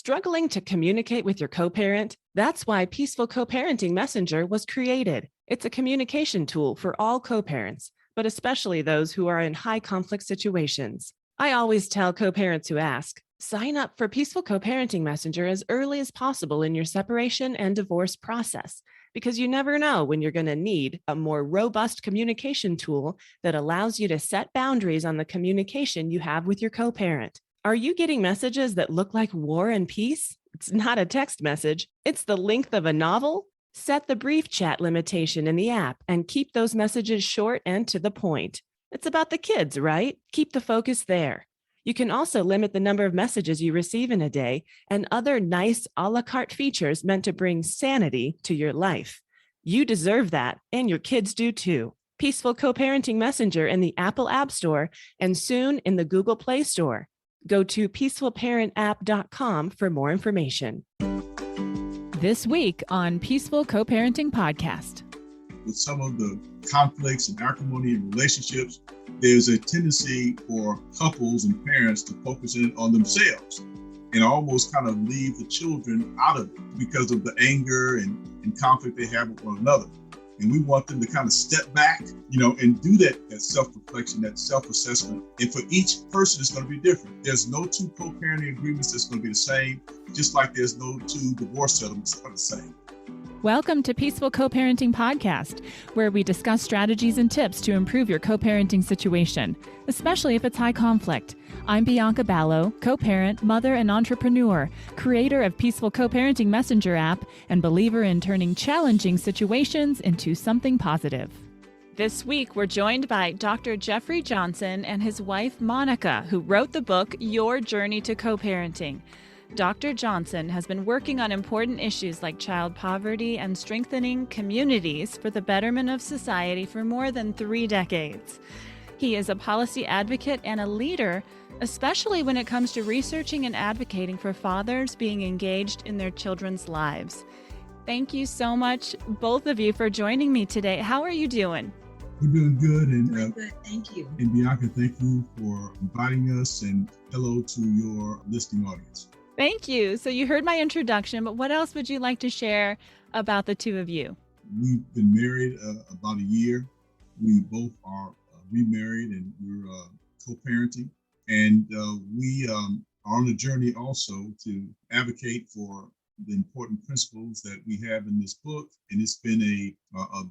Struggling to communicate with your co-parent? That's why Peaceful Co-Parenting Messenger was created. It's a communication tool for all co-parents, but especially those who are in high conflict situations. I always tell co-parents who ask, sign up for Peaceful Co-Parenting Messenger as early as possible in your separation and divorce process, because you never know when you're going to need a more robust communication tool that allows you to set boundaries on the communication you have with your co-parent. Are you getting messages that look like War and Peace? It's not a text message. It's the length of a novel. Set the brief chat limitation in the app and keep those messages short and to the point. It's about the kids, right? Keep the focus there. You can also limit the number of messages you receive in a day and other nice a la carte features meant to bring sanity to your life. You deserve that, and your kids do too. Peaceful Co-Parenting Messenger in the Apple App Store and soon in the Google Play Store. Go to peacefulparentapp.com for more information. This week on Peaceful Co-Parenting Podcast. With some of the conflicts and acrimony in relationships, there's a tendency for couples and parents to focus in on themselves and almost kind of leave the children out of it because of the anger and conflict they have with one another. And we want them to kind of step back, and do that self-reflection, that self-assessment. And for each person, it's going to be different. There's no two co-parenting agreements that's going to be the same, just like there's no two divorce settlements that are the same. Welcome to Peaceful Co-Parenting Podcast, where we discuss strategies and tips to improve your co-parenting situation, especially if it's high conflict. I'm Bianca Ballo, co-parent, mother, and entrepreneur, creator of Peaceful Co-Parenting Messenger app, and believer in turning challenging situations into something positive. This week, we're joined by Dr. Jeffery Johnson and his wife, Monica, who wrote the book, Your Journey to Co-Parenting. Dr. Johnson has been working on important issues like child poverty and strengthening communities for the betterment of society for more than 3 decades. He is a policy advocate and a leader, especially when it comes to researching and advocating for fathers being engaged in their children's lives. Thank you so much, both of you, for joining me today. How are you doing? We're doing good. And good. Thank you. And Bianca, thank you for inviting us, and hello to your listening audience. Thank you. So you heard my introduction, but what else would you like to share about the two of you? We've been married about a year. We both are remarried, and we're co-parenting. And we are on a journey also to advocate for the important principles that we have in this book. And it's been a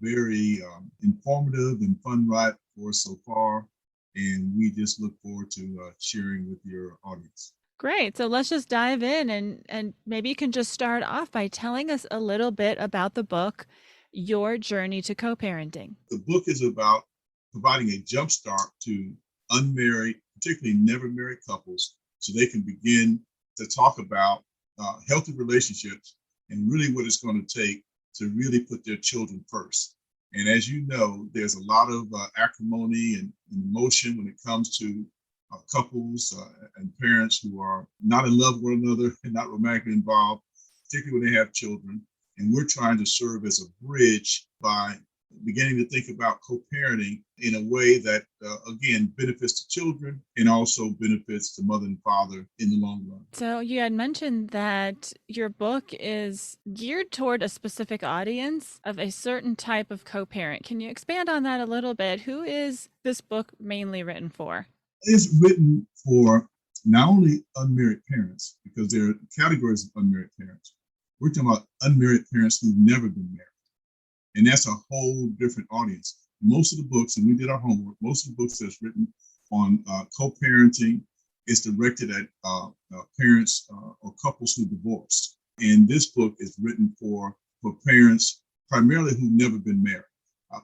very informative and fun ride for us so far. And we just look forward to sharing with your audience. Great. So let's just dive in, and maybe you can just start off by telling us a little bit about the book, Your Journey to Co-Parenting. The book is about providing a jump start to unmarried, particularly never married couples, so they can begin to talk about healthy relationships and really what it's going to take to really put their children first. And as you know, there's a lot of acrimony and emotion when it comes to couples and parents who are not in love with one another and not romantically involved, particularly when they have children. And we're trying to serve as a bridge by beginning to think about co-parenting in a way that, again, benefits the children and also benefits the mother and father in the long run. So you had mentioned that your book is geared toward a specific audience of a certain type of co-parent. Can you expand on that a little bit? Who is this book mainly written for? It's written for not only unmarried parents, because there are categories of unmarried parents. We're talking about unmarried parents who've never been married. And that's a whole different audience. Most of the books, and we did our homework, most of the books that's written on co-parenting is directed at parents or couples who divorced. And this book is written for parents primarily who've never been married.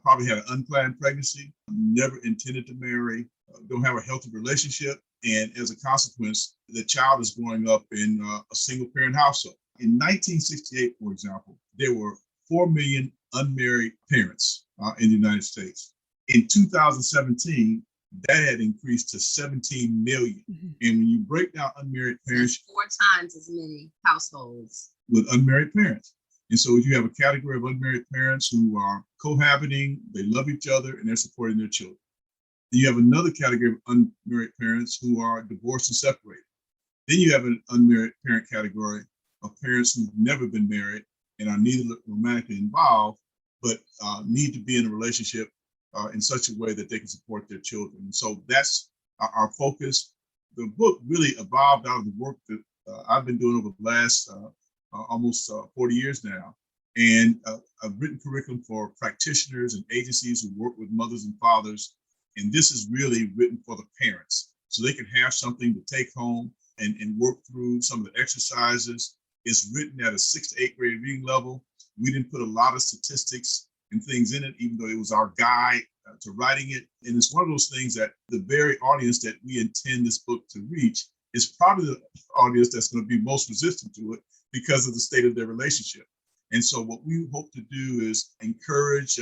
Probably had an unplanned pregnancy, never intended to marry, don't have a healthy relationship. And as a consequence, the child is growing up in a single parent household. In 1968, for example, there were 4 million unmarried parents in the United States. In 2017, that had increased to 17 million. Mm-hmm. And when you break down unmarried parents, that's 4 times as many households with unmarried parents. And so you have a category of unmarried parents who are cohabiting, they love each other, and they're supporting their children. Then you have another category of unmarried parents who are divorced and separated. Then you have an unmarried parent category of parents who've never been married and are neither romantically involved, but need to be in a relationship in such a way that they can support their children. And so that's our focus. The book really evolved out of the work that I've been doing over the last almost 40 years now. And I've written curriculum for practitioners and agencies who work with mothers and fathers. And this is really written for the parents, so they can have something to take home and work through some of the exercises. It's written at a 6th to 8th grade reading level. We didn't put a lot of statistics and things in it, even though it was our guide to writing it. And it's one of those things that the very audience that we intend this book to reach is probably the audience that's going to be most resistant to it because of the state of their relationship. And so what we hope to do is encourage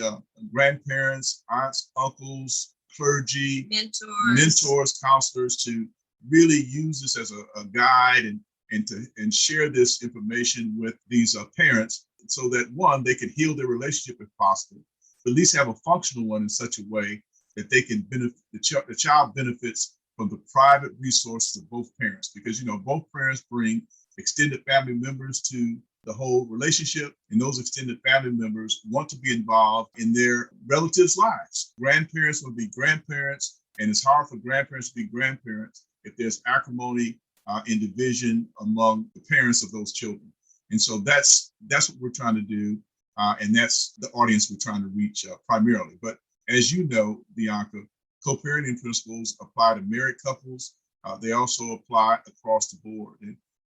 grandparents, aunts, uncles, clergy, mentors, counselors to really use this as a guide and share this information with these parents so that, one, they can heal their relationship if possible, but at least have a functional one in such a way that they can benefit, the child benefits from the private resources of both parents, because, both parents bring extended family members to the whole relationship, and those extended family members want to be involved in their relatives' lives. Grandparents will be grandparents, and it's hard for grandparents to be grandparents if there's acrimony and division among the parents of those children. And so that's what we're trying to do, and that's the audience we're trying to reach primarily. But as you know, Bianca, co-parenting principles apply to married couples. They also apply across the board.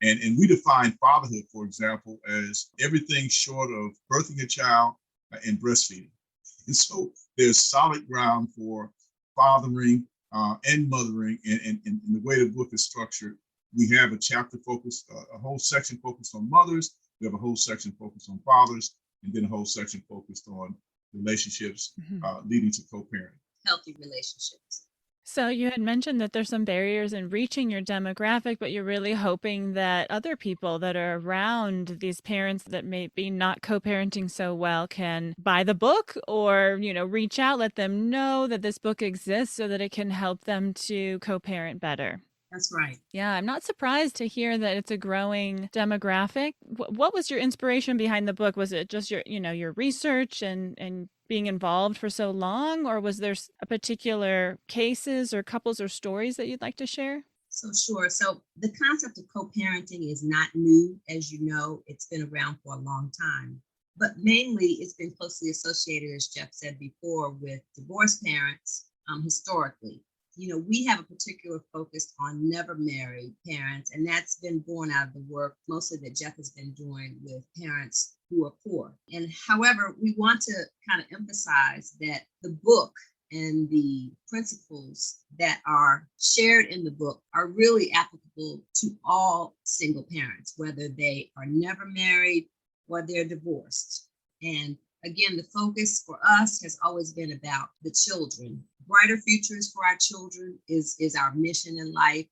And we define fatherhood, for example, as everything short of birthing a child and breastfeeding. And so there's solid ground for fathering and mothering. And the way the book is structured, we have a chapter focused, a whole section focused on mothers. We have a whole section focused on fathers, and then a whole section focused on relationships leading to co-parenting. Healthy relationships. So you had mentioned that there's some barriers in reaching your demographic, but you're really hoping that other people that are around these parents that may be not co-parenting so well can buy the book or, reach out, let them know that this book exists so that it can help them to co-parent better. That's right. Yeah, I'm not surprised to hear that it's a growing demographic. What was your inspiration behind the book? Was it just your research and being involved for so long, or was there a particular cases or couples or stories that you'd like to share? So sure. So the concept of co-parenting is not new. As you know, it's been around for a long time. But mainly it's been closely associated, as Jeff said before, with divorced parents historically. We have a particular focus on never married parents, and that's been born out of the work mostly that Jeff has been doing with parents who are poor. And however, we want to kind of emphasize that the book and the principles that are shared in the book are really applicable to all single parents, whether they are never married or they're divorced. And again, the focus for us has always been about the children. Brighter futures for our children is our mission in life,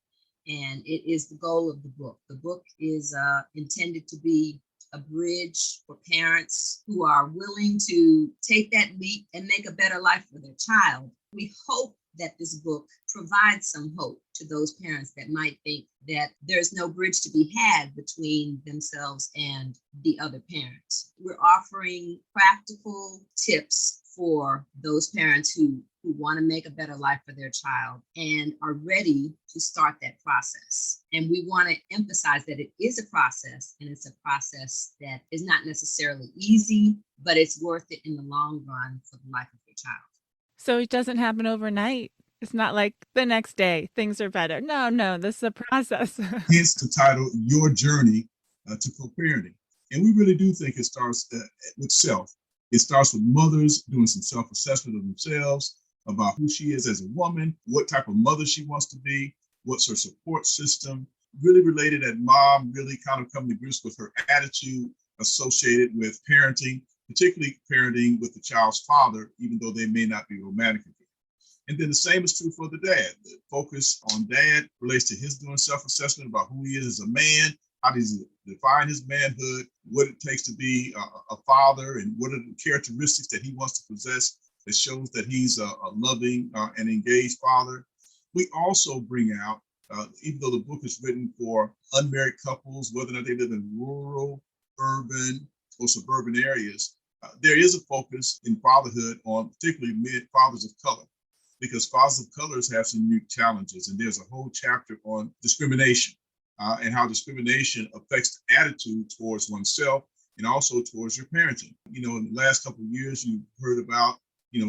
and it is the goal of the book. The book is intended to be a bridge for parents who are willing to take that leap and make a better life for their child. We hope that this book provides some hope to those parents that might think that there's no bridge to be had between themselves and the other parents. We're offering practical tips for those parents who want to make a better life for their child and are ready to start that process. And we want to emphasize that it is a process, and it's a process that is not necessarily easy, but it's worth it in the long run for the life of your child. So it doesn't happen overnight. It's not like the next day things are better. No, this is a process. Hence the title, Your Journey to Co-Parenting. And we really do think it starts with self. It starts with mothers doing some self-assessment of themselves about who she is as a woman, what type of mother she wants to be, what's her support system, really related that mom really kind of come to grips with her attitude associated with parenting, particularly parenting with the child's father, even though they may not be romantic again. And then the same is true for the dad. The focus on dad relates to his doing self-assessment about who he is as a man, how does he define his manhood, what it takes to be a father, and what are the characteristics that he wants to possess that shows that he's a loving and engaged father. We also bring out Even though the book is written for unmarried couples, whether or not they live in rural, urban, or suburban areas, there is a focus in fatherhood on particularly fathers of color, because fathers of colors have some unique challenges. And there's a whole chapter on discrimination and how discrimination affects the attitude towards oneself and also towards your parenting. In the last couple of years, you've heard about,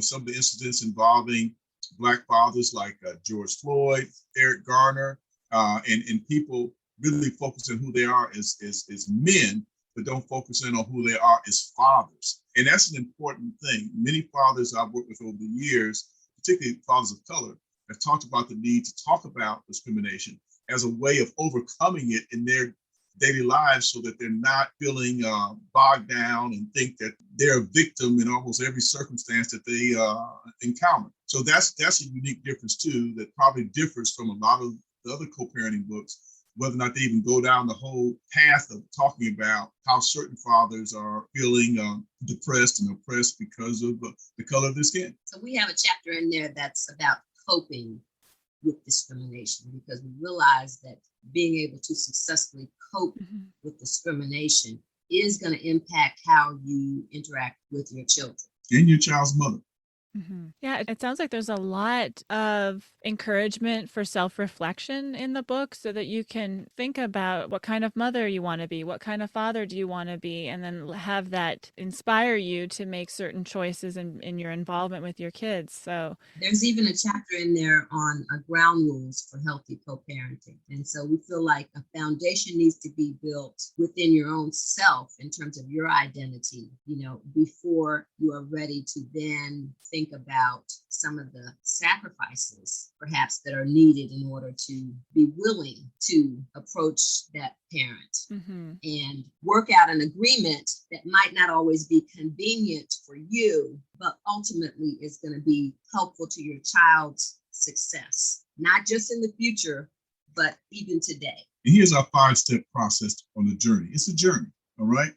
some of the incidents involving Black fathers like George Floyd, Eric Garner, and people really focus on who they are as men, but don't focus in on who they are as fathers. And that's an important thing. Many fathers I've worked with over the years, particularly fathers of color, have talked about the need to talk about discrimination as a way of overcoming it in their daily lives so that they're not feeling bogged down and think that they're a victim in almost every circumstance that they encounter. So that's a unique difference too, that probably differs from a lot of the other co-parenting books, whether or not they even go down the whole path of talking about how certain fathers are feeling depressed and oppressed because of the color of their skin. So we have a chapter in there that's about coping with discrimination, because we realize that being able to successfully cope with discrimination is going to impact how you interact with your children. And your child's mother. Yeah, it sounds like there's a lot of encouragement for self-reflection in the book so that you can think about what kind of mother you want to be, what kind of father do you want to be, and then have that inspire you to make certain choices in your involvement with your kids. So there's even a chapter in there on ground rules for healthy co-parenting. And so we feel like a foundation needs to be built within your own self in terms of your identity, before you are ready to then think about some of the sacrifices perhaps that are needed in order to be willing to approach that parent and work out an agreement that might not always be convenient for you, but ultimately is going to be helpful to your child's success, not just in the future, but even today. And here's our 5-step process on the journey. It's a journey, all right?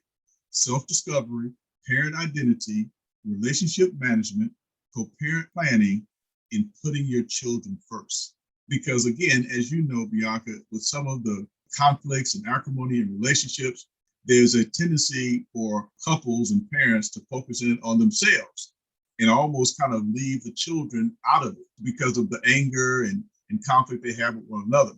Self-discovery, parent identity, relationship management, co-parent planning, and putting your children first. Because again, as you know, Bianca, with some of the conflicts and acrimony in relationships, there's a tendency for couples and parents to focus in on themselves and almost kind of leave the children out of it because of the anger and conflict they have with one another.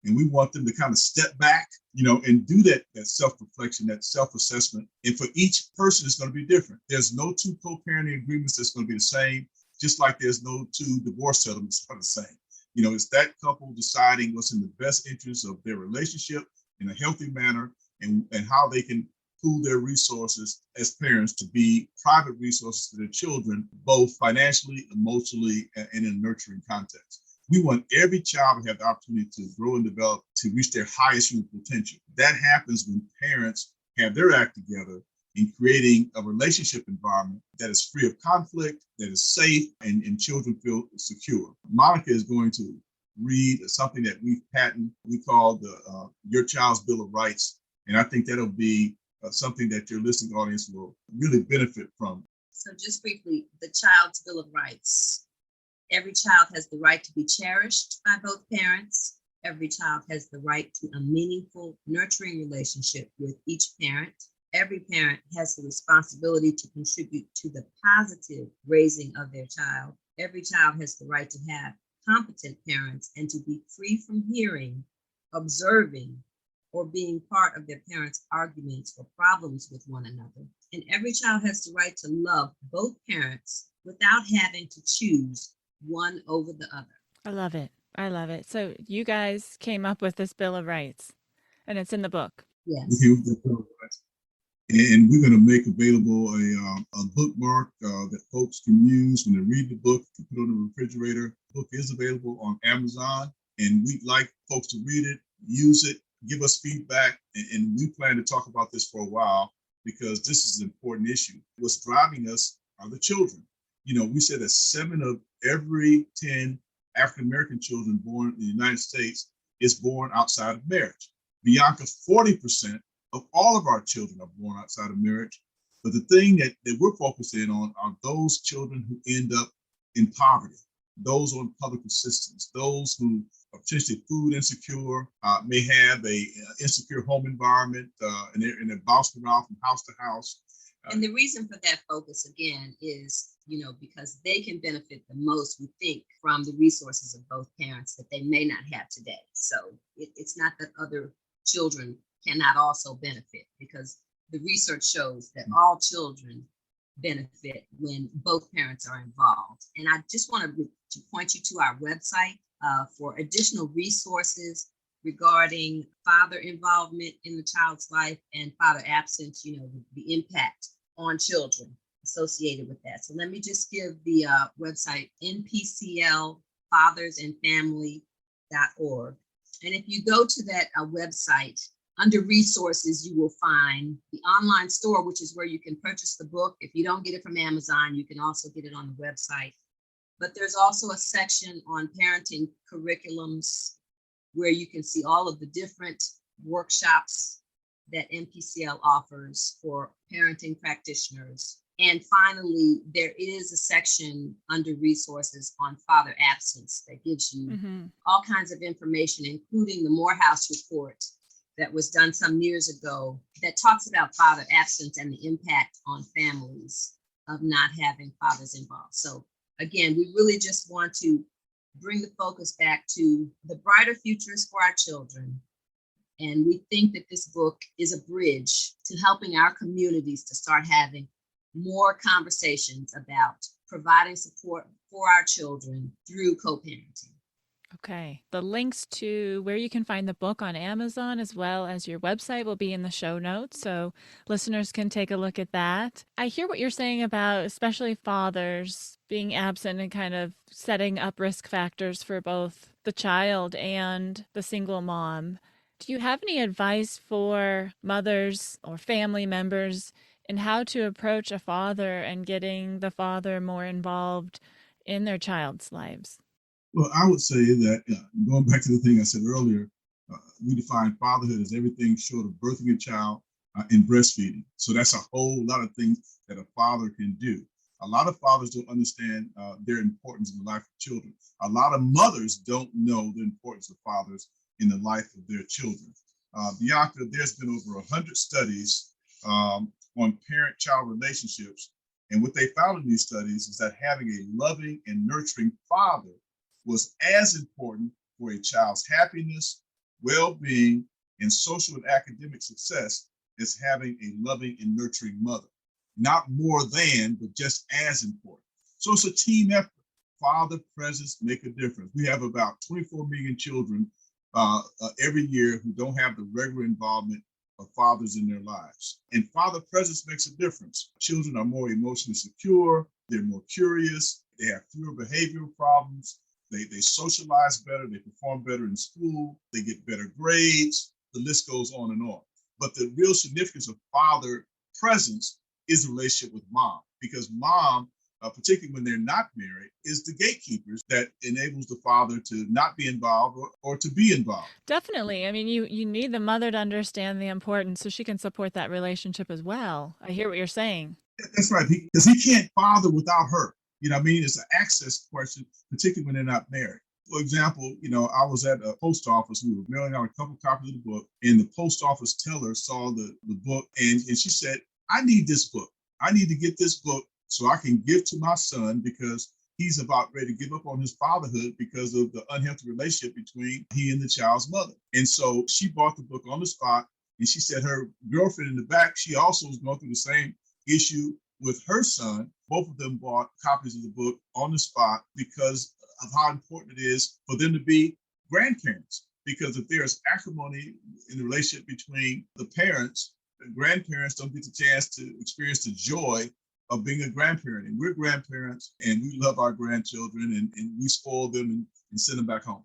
And we want them to kind of step back, and do that self-reflection, that self-assessment. And for each person, it's going to be different. There's no 2 co-parenting agreements that's going to be the same, just like there's no 2 divorce settlements that are the same. It's that couple deciding what's in the best interest of their relationship in a healthy manner and how they can pool their resources as parents to be private resources to their children, both financially, emotionally, and in a nurturing context. We want every child to have the opportunity to grow and develop to reach their highest human potential. That happens when parents have their act together in creating a relationship environment that is free of conflict, that is safe, and children feel secure. Monica is going to read something that we've patented. We call the Your Child's Bill of Rights. And I think that'll be something that your listening audience will really benefit from. So just briefly, the Child's Bill of Rights. Every child has the right to be cherished by both parents. Every child has the right to a meaningful, nurturing relationship with each parent. Every parent has the responsibility to contribute to the positive raising of their child. Every child has the right to have competent parents and to be free from hearing, observing, or being part of their parents' arguments or problems with one another. And every child has the right to love both parents without having to choose one over the other. I love it. I love it. So you guys came up with this Bill of Rights, and it's in the book. Yes. And we're going to make available a bookmark that folks can use when they read the book, to put on the refrigerator. The book is available on Amazon, and we'd like folks to read it, use it, give us feedback, and we plan to talk about this for a while because this is an important issue. What's driving us are the children. We said that 7 of every 10 African-American children born in the United States is born outside of marriage. Bianca, 40% of all of our children are born outside of marriage. But the thing that we're focusing on are those children who end up in poverty, those on public assistance, those who potentially food insecure, may have a insecure home environment, and they're bouncing around from house to house. And the reason for that focus, again, is, because they can benefit the most, we think, from the resources of both parents that they may not have today. So it's not that other children cannot also benefit, because the research shows that all children benefit when both parents are involved. And I just want to point you to our website for additional resources regarding father involvement in the child's life and father absence, the impact on children associated with that. So let me just give the website, NPCL fathersandfamily.org. And if you go to that website, under resources, you will find the online store, which is where you can purchase the book. If you don't get it from Amazon, you can also get it on the website. But there's also a section on parenting curriculums where you can see all of the different workshops that NPCL offers for parenting practitioners. And finally, there is a section under resources on father absence that gives you all kinds of information, including the Morehouse report that was done some years ago that talks about father absence and the impact on families of not having fathers involved. So again, we really just want to bring the focus back to the brighter futures for our children. And we think that this book is a bridge to helping our communities to start having more conversations about providing support for our children through co-parenting. Okay. The links to where you can find the book on Amazon as well as your website will be in the show notes, so listeners can take a look at that. I hear what you're saying about especially fathers being absent and kind of setting up risk factors for both the child and the single mom. Do you have any advice for mothers or family members in how to approach a father and getting the father more involved in their child's lives? Well, I would say that going back to the thing I said earlier, we define fatherhood as everything short of birthing a child and breastfeeding. So that's a whole lot of things that a father can do. A lot of fathers don't understand their importance in the life of children. A lot of mothers don't know the importance of fathers in the life of their children. Bianca, there's been over 100 studies on parent-child relationships. And what they found in these studies is that having a loving and nurturing father was as important for a child's happiness, well-being, and social and academic success as having a loving and nurturing mother. Not more than, but just as important. So it's a team effort. Father presence make a difference. We have about 24 million children every year who don't have the regular involvement of fathers in their lives. And father presence makes a difference. Children are more emotionally secure, they're more curious, they have fewer behavioral problems, they socialize better, they perform better in school, they get better grades, the list goes on and on. But the real significance of father presence is the relationship with mom, because mom, particularly when they're not married, is the gatekeepers that enables the father to not be involved or to be involved. Definitely. I mean, you need the mother to understand the importance so she can support that relationship as well. I hear what you're saying. That's right, because he can't father without her. You know what I mean? It's an access question, particularly when they're not married. For example, I was at a post office. We were mailing out a couple copies of the book, and the post office teller saw the book, and she said, I need this book. I need to get this book so I can give to my son, because he's about ready to give up on his fatherhood because of the unhealthy relationship between he and the child's mother. And so she bought the book on the spot, and she said her girlfriend in the back, she also was going through the same issue with her son. Both of them bought copies of the book on the spot because of how important it is for them to be grandparents. Because if there's acrimony in the relationship between the parents, the grandparents don't get the chance to experience the joy of being a grandparent. And we're grandparents, and we love our grandchildren, and we spoil them and send them back home.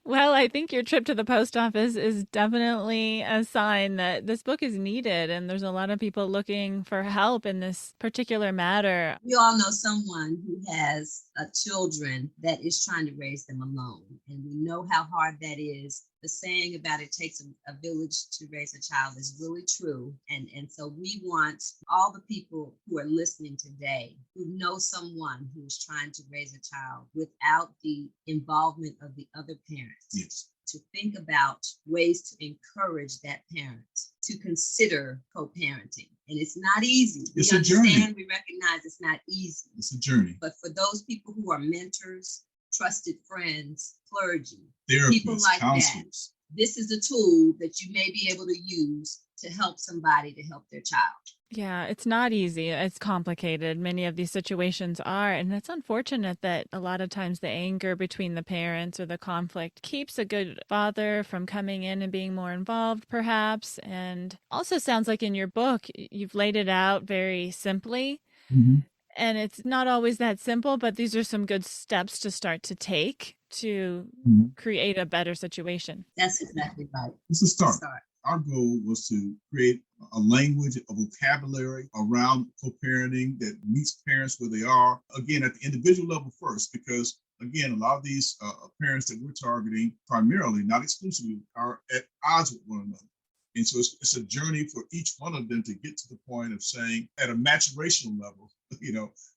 Well, I think your trip to the post office is definitely a sign that this book is needed, and there's a lot of people looking for help in this particular matter. We all know someone who has children that is trying to raise them alone, and we know how hard that is. the saying about it takes a village to raise a child is really true. And so we want all the people who are listening today who know someone who is trying to raise a child without the involvement of the other parents. Yes. To think about ways to encourage that parent to consider co-parenting. And it's not easy. It's We a journey. understand, we recognize it's not easy. It's a journey. But for those people who are mentors, trusted friends, clergy, Therapists, people like counselors. that, this is a tool that you may be able to use to help somebody to help their child. Yeah, it's not easy. It's complicated. Many of these situations are. And it's unfortunate that a lot of times the anger between the parents or the conflict keeps a good father from coming in and being more involved, perhaps. And also sounds like in your book, you've laid it out very simply. Mhm. And it's not always that simple, but these are some good steps to start to take to Mhm. create a better situation. That's exactly right. It's a start. Start. Our goal was to create a language, a vocabulary around co-parenting that meets parents where they are, again, at the individual level first, because, again, a lot of these parents that we're targeting, primarily, not exclusively, are at odds with one another. And so it's a journey for each one of them to get to the point of saying, at a maturational level,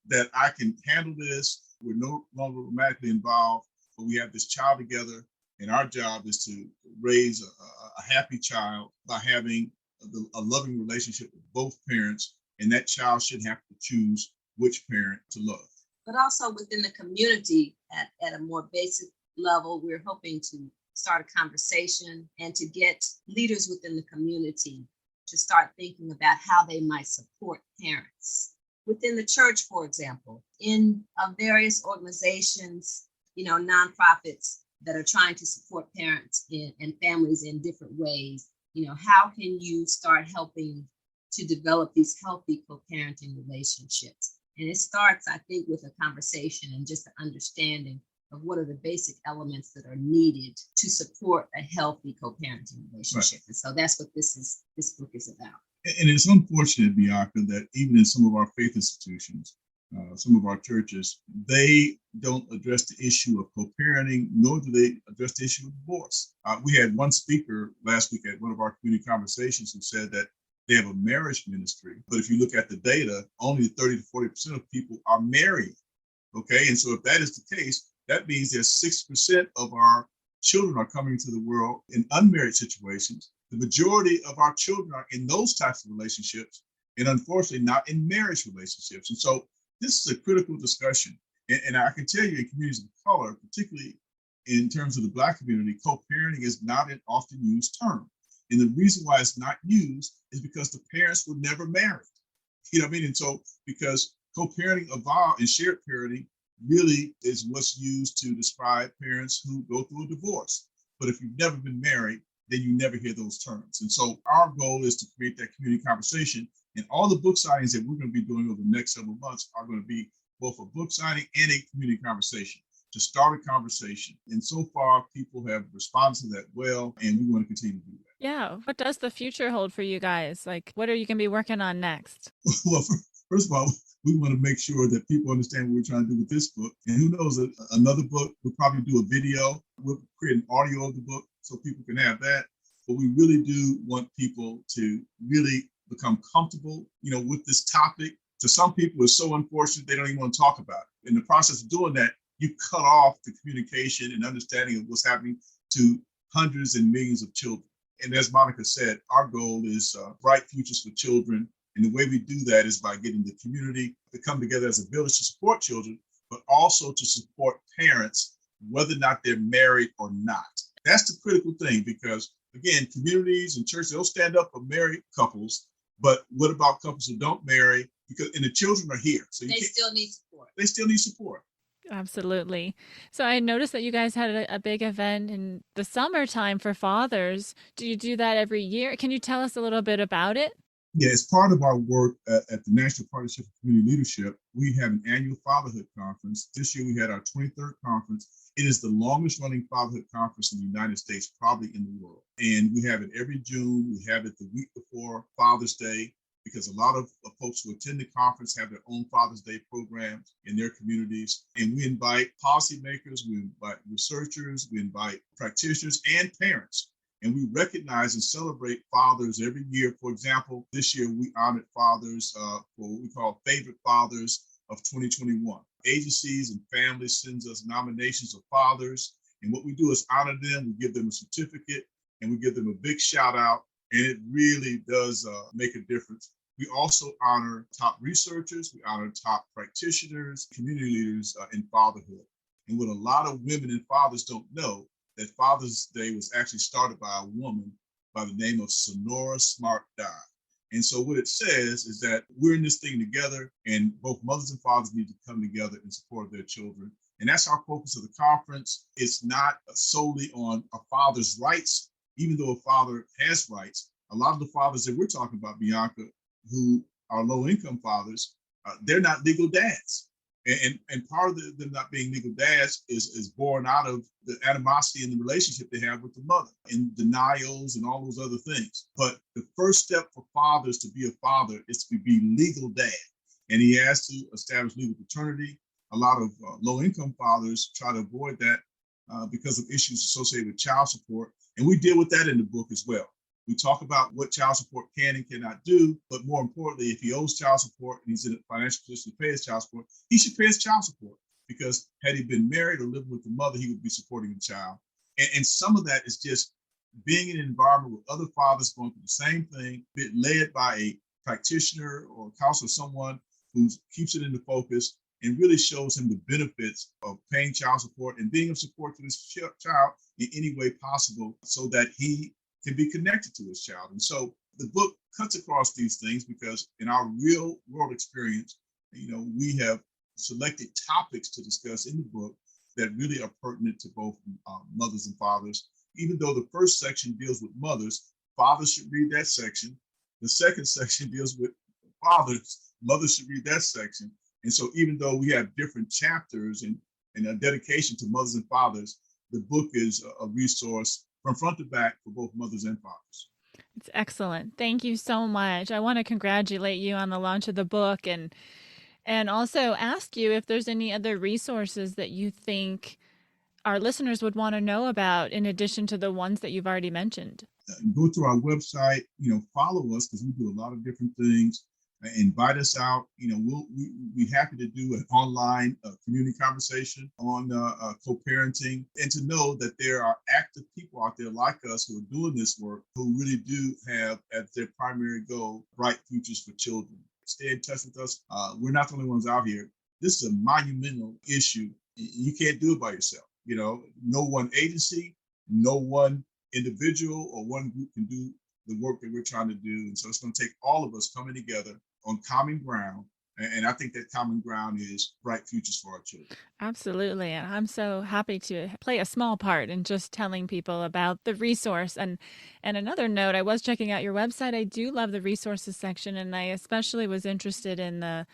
that I can handle this. We're no longer romantically involved, but we have this child together. And our job is to raise a happy child by having a loving relationship with both parents. And that child shouldn't have to choose which parent to love. But also within the community at a more basic level, we're hoping to start a conversation and to get leaders within the community to start thinking about how they might support parents. Within the church, for example, in various organizations, nonprofits that are trying to support parents and families in different ways, how can you start helping to develop these healthy co-parenting relationships? And it starts, I think, with a conversation and just an understanding of what are the basic elements that are needed to support a healthy co-parenting relationship. Right. And so that's what this book is about. And it's unfortunate, Bianca, that even in some of our faith institutions, some of our churches, they don't address the issue of co-parenting, nor do they address the issue of divorce. We had one speaker last week at one of our community conversations who said that they have a marriage ministry, but if you look at the data, only 30 to 40% of people are married. Okay, and so if that is the case, that means there's 6% of our children are coming to the world in unmarried situations. The majority of our children are in those types of relationships, and unfortunately not in marriage relationships. And so this is a critical discussion. And I can tell you in communities of color, particularly in terms of the Black community, co-parenting is not an often used term. And the reason why it's not used is because the parents were never married. You know what I mean? And so because co-parenting evolved and shared parenting really is what's used to describe parents who go through a divorce. But if you've never been married, then you never hear those terms. And so our goal is to create that community conversation. And all the book signings that we're going to be doing over the next several months are going to be both a book signing and a community conversation to start a conversation. And so far, people have responded to that well, and we want to continue to do that. Yeah. What does the future hold for you guys? Like, what are you going to be working on next? Well, first of all, we want to make sure that people understand what we're trying to do with this book. And who knows, another book, we'll probably do a video. We'll create an audio of the book so people can have that. But we really do want people to really become comfortable, with this topic. To some people, it's so unfortunate they don't even want to talk about it. In the process of doing that, you cut off the communication and understanding of what's happening to hundreds and millions of children. And as Monica said, our goal is bright futures for children. And the way we do that is by getting the community to come together as a village to support children, but also to support parents, whether or not they're married or not. That's the critical thing, because again, communities and churches, they'll stand up for married couples, but what about couples who don't marry? And the children are here. So they still need support. They still need support. Absolutely. So I noticed that you guys had a big event in the summertime for fathers. Do you do that every year? Can you tell us a little bit about it? Yeah, as part of our work at the National Partnership for Community Leadership, we have an annual fatherhood conference. This year we had our 23rd conference. It is the longest running fatherhood conference in the United States, probably in the world. And we have it every June. We have it the week before Father's Day, because a lot of folks who attend the conference have their own Father's Day programs in their communities. And we invite policymakers, we invite researchers, we invite practitioners and parents. And we recognize and celebrate fathers every year. For example, this year we honored fathers for what we call Favorite Fathers of 2021. Agencies and families sends us nominations of fathers. And what we do is honor them, we give them a certificate, and we give them a big shout out. And it really does make a difference. We also honor top researchers, we honor top practitioners, community leaders in fatherhood. And what a lot of women and fathers don't know, that Father's Day was actually started by a woman by the name of Sonora Smart Dodd. And so what it says is that we're in this thing together, and both mothers and fathers need to come together in support of their children. And that's our focus of the conference. It's not solely on a father's rights, even though a father has rights. A lot of the fathers that we're talking about, Bianca, who are low-income fathers, they're not legal dads. And part of them not being legal dads is born out of the animosity in the relationship they have with the mother, and denials and all those other things. But the first step for fathers to be a father is to be legal dad. And he has to establish legal paternity. A lot of low-income fathers try to avoid that because of issues associated with child support. And we deal with that in the book as well. We talk about what child support can and cannot do, but more importantly, if he owes child support and he's in a financial position to pay his child support, he should pay his child support, because had he been married or living with the mother, he would be supporting the child. And some of that is just being in an environment with other fathers going through the same thing, led by a practitioner or a counselor, someone who keeps it in the focus and really shows him the benefits of paying child support and being of support to his child in any way possible, so that he can be connected to his child. And so the book cuts across these things, because in our real world experience, we have selected topics to discuss in the book that really are pertinent to both mothers and fathers. Even though the first section deals with mothers, fathers should read that section. The second section deals with fathers, mothers should read that section. And so even though we have different chapters and a dedication to mothers and fathers, the book is a resource from front to back for both mothers and fathers. It's excellent. Thank you so much. I want to congratulate you on the launch of the book, and also ask you if there's any other resources that you think our listeners would want to know about, in addition to the ones that you've already mentioned. Go to our website, follow us, because we do a lot of different things. Invite us out. We'll be happy to do an online community conversation on co-parenting, and to know that there are active people out there like us who are doing this work, who really do have as their primary goal bright futures for children. Stay in touch with us. We're not the only ones out here. This is a monumental issue. You can't do it by yourself. No one agency, no one individual or one group can do the work that we're trying to do. And so it's going to take all of us coming together on common ground. And I think that common ground is bright futures for our children. Absolutely. And I'm so happy to play a small part in just telling people about the resource. And another note, I was checking out your website. I do love the resources section, and I especially was interested in the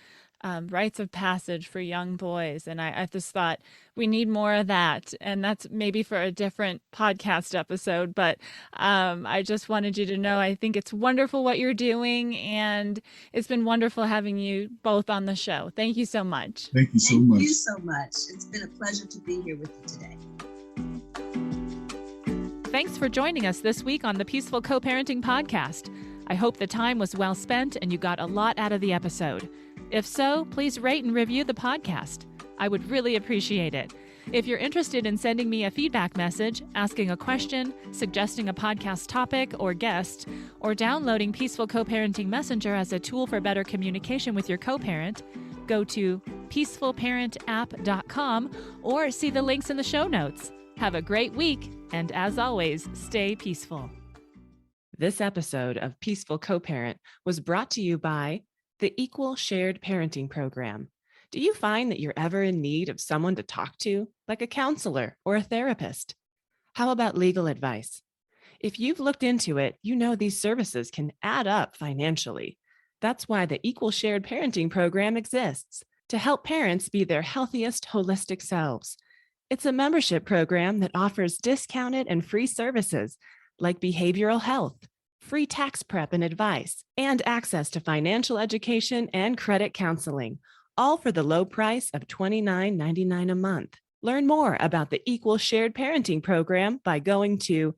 rites of passage for young boys. And I just thought we need more of that. And that's maybe for a different podcast episode. But I just wanted you to know, I think it's wonderful what you're doing. And it's been wonderful having you both on the show. Thank you so much. Thank you so much. Thank you so much. It's been a pleasure to be here with you today. Thanks for joining us this week on the Peaceful Co-Parenting Podcast. I hope the time was well spent and you got a lot out of the episode. If so, please rate and review the podcast. I would really appreciate it. If you're interested in sending me a feedback message, asking a question, suggesting a podcast topic or guest, or downloading Peaceful Co-Parenting Messenger as a tool for better communication with your co-parent, go to peacefulparentapp.com or see the links in the show notes. Have a great week, and as always, stay peaceful. This episode of Peaceful Co-Parent was brought to you by the Equal Shared Parenting Program. Do you find that you're ever in need of someone to talk to, like a counselor or a therapist? How about legal advice? If you've looked into it, you know these services can add up financially. That's why the Equal Shared Parenting Program exists, to help parents be their healthiest holistic selves. It's a membership program that offers discounted and free services like behavioral health, free tax prep and advice, and access to financial education and credit counseling, all for the low price of $29.99 a month. Learn more about the Equal Shared Parenting Program by going to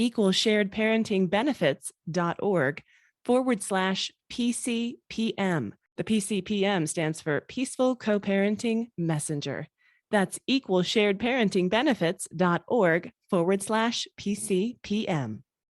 equalsharedparentingbenefits.org/PCPM. The PCPM stands for Peaceful Co-Parenting Messenger. That's equalsharedparentingbenefits.org/PCPM.